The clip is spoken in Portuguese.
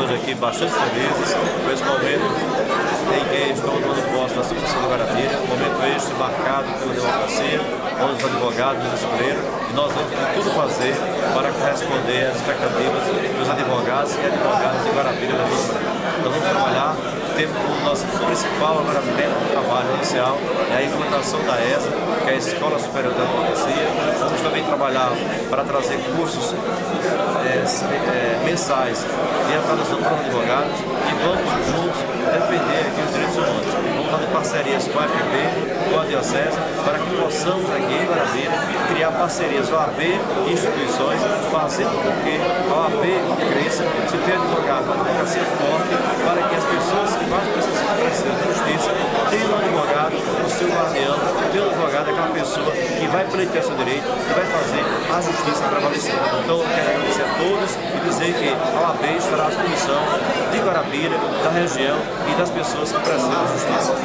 hoje aqui bastante felizes com esse momento em que estão tomando posse da Associação do Guarabira, momento este marcado pela democracia, onde os advogados nos escolheram e nós vamos de tudo fazer para corresponder às expectativas dos advogados e advogadas de Guarabira e da Vila Branca. Nós vamos trabalhar, temos como nosso principal agora método de trabalho inicial é a implantação da ESA, que é a Escola Superior da Advocacia. Vamos também trabalhar para trazer cursos mensais de atualização para os advogados e vamos juntos defender aqui os direitos humanos. Vamos fazer parcerias com a FB, com a Diocese, para que possamos aqui em Guarabira criar parcerias OAB e instituições, fazendo com que a OAB cresça, se tenha advogado, uma advocacia forte, para que as pessoas que mais precisam de justiça tenham um advogado, o seu guardião, tenham um advogado, aquela pessoa que vai pleitear seu direito, que vai fazer a justiça prevalecer. Então, eu quero agradecer a todos e dizer que a OAB estará à disposição de Guarabira, da região e das pessoas que precisam de justiça.